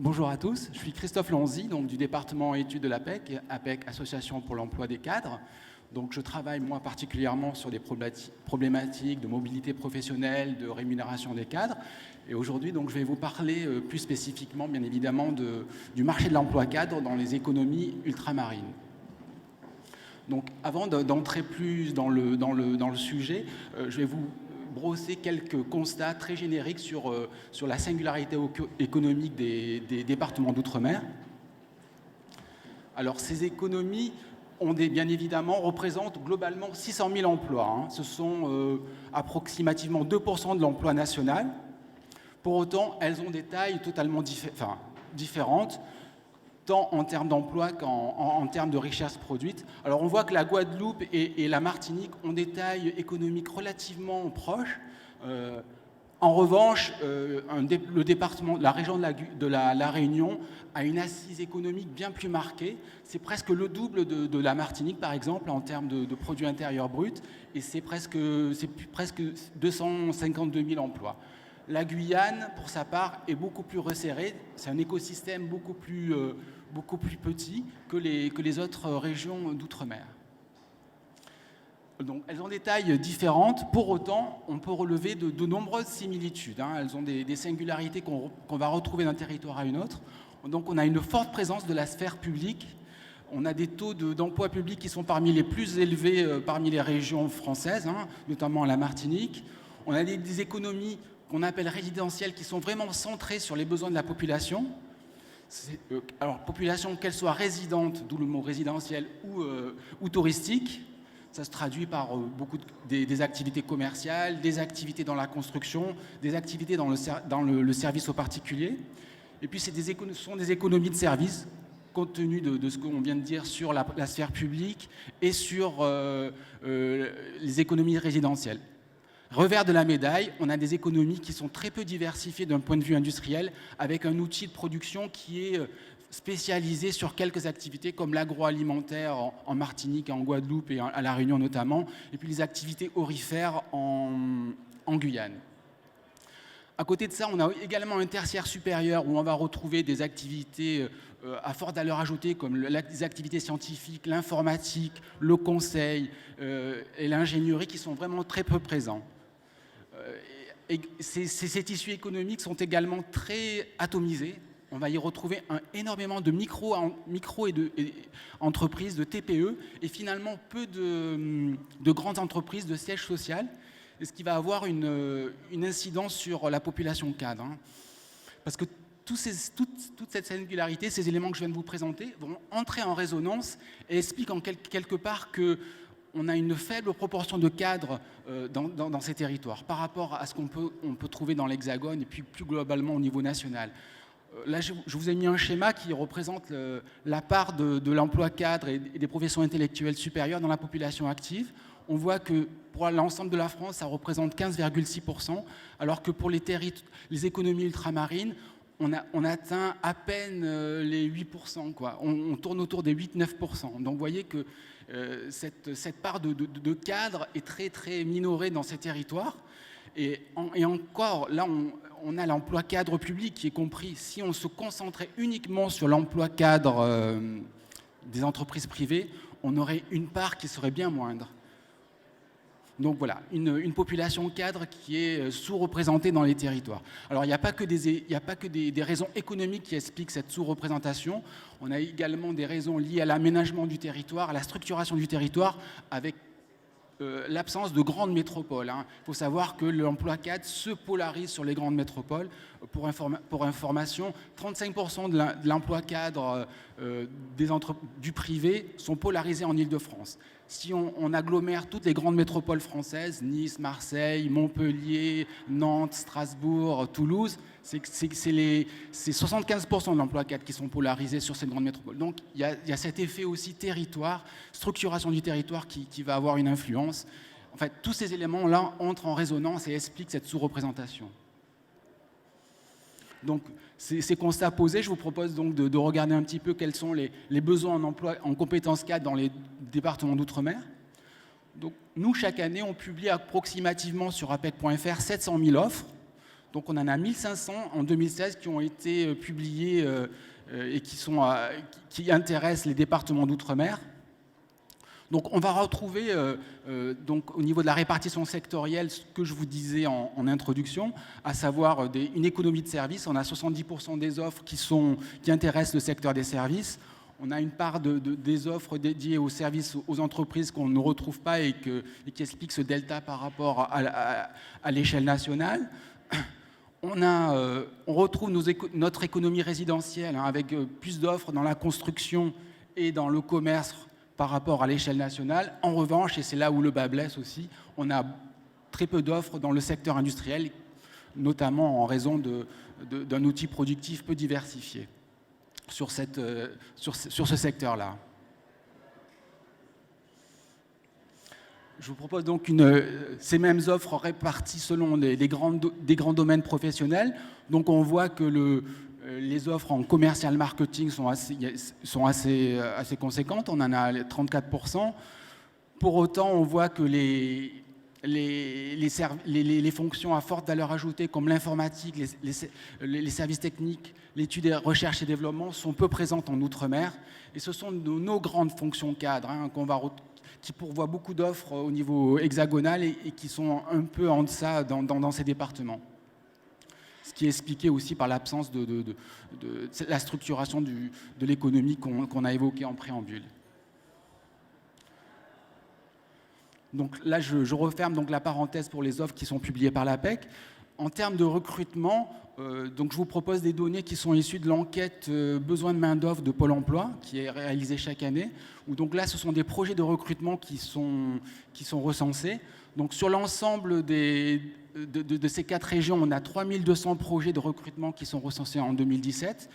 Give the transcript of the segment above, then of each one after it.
Bonjour à tous, je suis Christophe Lanzy, donc du département études de l'APEC, APEC Association pour l'emploi des cadres. Donc je travaille moi particulièrement sur des problématiques de mobilité professionnelle, de rémunération des cadres. Et aujourd'hui, donc, je vais vous parler plus spécifiquement, bien évidemment, du marché de l'emploi cadre dans les économies ultramarines. Donc avant d'entrer plus dans le sujet, je vais vous brosser quelques constats très génériques sur la singularité économique des départements d'outre-mer. Alors ces économies bien évidemment, représentent globalement 600 000 emplois. Ce sont approximativement 2% de l'emploi national. Pour autant, elles ont des tailles totalement différentes, tant en termes d'emploi qu'en termes de richesse produite. Alors on voit que la Guadeloupe et la Martinique ont des tailles économiques relativement proches. En revanche, le département, la région de la Réunion a une assise économique bien plus marquée. C'est presque le double de la Martinique, par exemple, en termes de produit intérieur brut, et c'est presque 252 000 emplois. La Guyane, pour sa part, est beaucoup plus resserrée. C'est un écosystème beaucoup plus petit que les autres régions d'outre-mer. Donc, elles ont des tailles différentes. Pour autant, on peut relever de nombreuses similitudes. Elles ont des singularités qu'on va retrouver d'un territoire à une autre. Donc, on a une forte présence de la sphère publique. On a des taux d'emploi public qui sont parmi les plus élevés parmi les régions françaises, notamment la Martinique. On a des économies qu'on appelle résidentielles qui sont vraiment centrées sur les besoins de la population. Alors, population, qu'elle soit résidente, d'où le mot résidentiel, ou touristique. Ça se traduit par des activités commerciales, des activités dans la construction, des activités dans le service aux particuliers. Et puis, ce sont des économies de services, compte tenu de ce qu'on vient de dire sur la sphère publique et sur les économies résidentielles. Revers de la médaille, on a des économies qui sont très peu diversifiées d'un point de vue industriel, avec un outil de production qui est spécialisé sur quelques activités comme l'agroalimentaire en Martinique et en Guadeloupe et à La Réunion notamment, et puis les activités aurifères en Guyane. À côté de ça, on a également un tertiaire supérieur où on va retrouver des activités à forte valeur ajoutée comme les activités scientifiques, l'informatique, le conseil et l'ingénierie qui sont vraiment très peu présents. Et ces tissus économiques sont également très atomisés. On va y retrouver énormément de micro et entreprises, de TPE, et finalement peu de grandes entreprises de siège social, ce qui va avoir une incidence sur la population cadre. Parce que toute cette singularité, ces éléments que je viens de vous présenter, vont entrer en résonance et expliquent en quelque part qu'on a une faible proportion de cadres dans ces territoires par rapport à ce qu'on peut trouver dans l'Hexagone et puis plus globalement au niveau national. Là, je vous ai mis un schéma qui représente la part de l'emploi cadre et des professions intellectuelles supérieures dans la population active. On voit que pour l'ensemble de la France, ça représente 15,6%, alors que pour les économies ultramarines, on atteint à peine les 8%. On tourne autour des 8-9%. Donc vous voyez que cette part de cadre est très, très minorée dans ces territoires. Et encore, là, on a l'emploi cadre public qui est compris. Si on se concentrait uniquement sur l'emploi cadre des entreprises privées, on aurait une part qui serait bien moindre. Donc voilà, une population cadre qui est sous-représentée dans les territoires. Alors il n'y a pas que des raisons économiques qui expliquent cette sous-représentation. On a également des raisons liées à l'aménagement du territoire, à la structuration du territoire, avec l'absence de grandes métropoles. Il faut savoir que l'emploi cadre se polarise sur les grandes métropoles. Pour information, 35% de l'emploi cadre du privé sont polarisés en Île-de-France. Si on agglomère toutes les grandes métropoles françaises, Nice, Marseille, Montpellier, Nantes, Strasbourg, Toulouse, c'est 75% de l'emploi cadre qui sont polarisés sur ces grandes métropoles. Donc il y a cet effet aussi territoire, structuration du territoire qui va avoir une influence. En fait, tous ces éléments-là entrent en résonance et expliquent cette sous-représentation. Donc, ces constats posés, je vous propose donc de regarder un petit peu quels sont les besoins en emploi, en compétences cadres dans les départements d'outre-mer. Donc, nous, chaque année, on publie approximativement sur apec.fr 700 000 offres. Donc on en a 1500 en 2016 qui ont été publiés et qui intéressent les départements d'outre-mer. Donc on va retrouver donc, au niveau de la répartition sectorielle ce que je vous disais en introduction, à savoir une économie de services. On a 70% des offres qui intéressent le secteur des services. On a une part des offres dédiées aux services aux entreprises qu'on ne retrouve pas et qui explique ce delta par rapport à l'échelle nationale. On retrouve notre économie résidentielle avec plus d'offres dans la construction et dans le commerce par rapport à l'échelle nationale. En revanche, et c'est là où le bas blesse aussi, on a très peu d'offres dans le secteur industriel, notamment en raison d'un outil productif peu diversifié sur ce secteur-là. Je vous propose donc ces mêmes offres réparties selon des grands domaines professionnels. Donc on voit que les offres en commercial marketing sont assez conséquentes. On en a 34%. Pour autant, on voit que les fonctions à forte valeur ajoutée comme l'informatique, les services techniques, l'étude, recherche et développement sont peu présentes en Outre-mer. Et ce sont nos grandes fonctions cadres qui pourvoient beaucoup d'offres au niveau hexagonal et qui sont un peu en deçà dans ces départements. Ce qui est expliqué aussi par l'absence de la structuration de l'économie qu'on a évoquée en préambule. Donc là, je referme donc la parenthèse pour les offres qui sont publiées par l'APEC. En termes de recrutement, donc je vous propose des données qui sont issues de l'enquête besoin de main-d'œuvre de Pôle emploi, qui est réalisée chaque année. Où donc là, ce sont des projets de recrutement qui sont recensés. Donc sur l'ensemble de ces 4 régions, on a 3200 projets de recrutement qui sont recensés en 2017.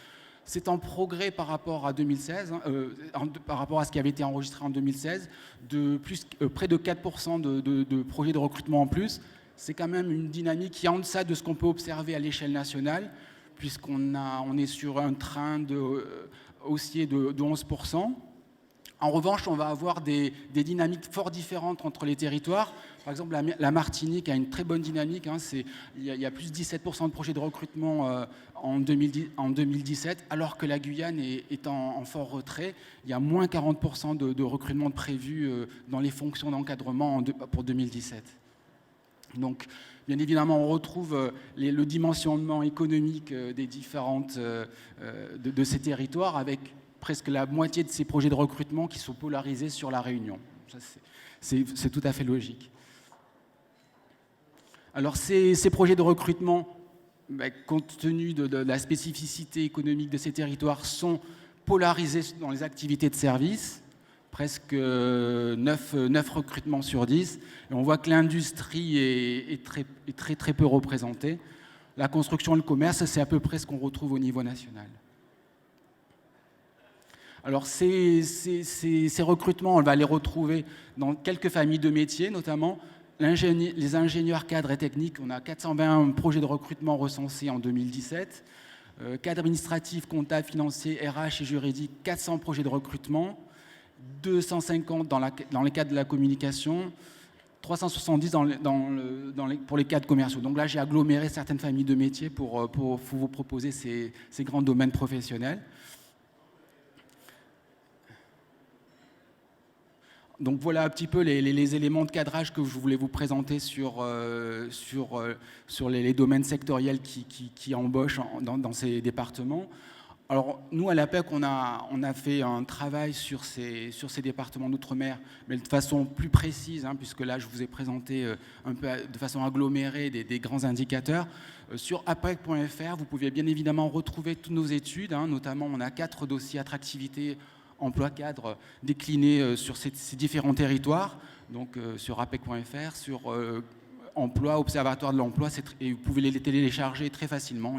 C'est en progrès par rapport à 2016, par rapport à ce qui avait été enregistré en 2016, près de 4% de projets de recrutement en plus. C'est quand même une dynamique qui est en deçà de ce qu'on peut observer à l'échelle nationale, puisqu'on est sur un train haussier de 11%. En revanche, on va avoir des dynamiques fort différentes entre les territoires. Par exemple, la Martinique a une très bonne dynamique. Il y a plus de 17% de projets de recrutement en 2017, alors que la Guyane est en fort retrait. Il y a moins 40% de recrutement prévu dans les fonctions d'encadrement pour 2017. Donc, bien évidemment, on retrouve le dimensionnement économique des différentes de ces territoires avec presque la moitié de ces projets de recrutement qui sont polarisés sur la Réunion. Ça, c'est tout à fait logique. Alors, ces projets de recrutement, compte tenu de la spécificité économique de ces territoires, sont polarisés dans les activités de service, presque 9 recrutements sur 10. Et on voit que l'industrie est très peu représentée. La construction et le commerce, c'est à peu près ce qu'on retrouve au niveau national. Alors ces recrutements, on va les retrouver dans quelques familles de métiers, notamment les ingénieurs cadres et techniques. On a 420 projets de recrutement recensés en 2017. Cadre administratif, comptable, financier, RH et juridique, 400 projets de recrutement. 250 dans les cadres de la communication, 370 pour les cadres commerciaux. Donc là, j'ai aggloméré certaines familles de métiers pour vous proposer ces grands domaines professionnels. Donc voilà un petit peu les éléments de cadrage que je voulais vous présenter sur les domaines sectoriels qui embauchent dans ces départements. Alors nous, à l'APEC, on a fait un travail sur ces départements d'outre-mer, mais de façon plus précise, puisque là, je vous ai présenté un peu de façon agglomérée des grands indicateurs. Sur apec.fr, vous pouvez bien évidemment retrouver toutes nos études, notamment on a 4 dossiers attractivité emploi cadre déclinés sur ces différents territoires, donc sur apec.fr, sur emploi, observatoire de l'emploi, et vous pouvez les télécharger très facilement,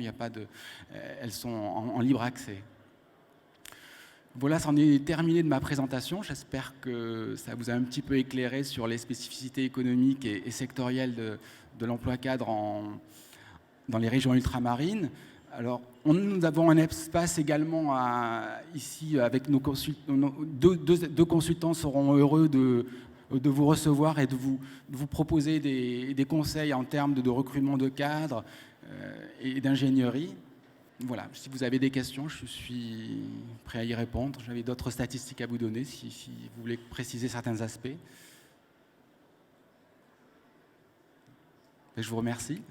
elles sont en libre accès. Voilà, c'en est terminé de ma présentation. J'espère que ça vous a un petit peu éclairé sur les spécificités économiques et sectorielles de l'emploi cadre dans les régions ultramarines. Alors, nous avons un espace également ici avec nos consultants. Deux consultants seront heureux de vous recevoir et de vous proposer des conseils en termes de recrutement de cadres et d'ingénierie. Voilà, si vous avez des questions, je suis prêt à y répondre. J'avais d'autres statistiques à vous donner si vous voulez préciser certains aspects. Et je vous remercie.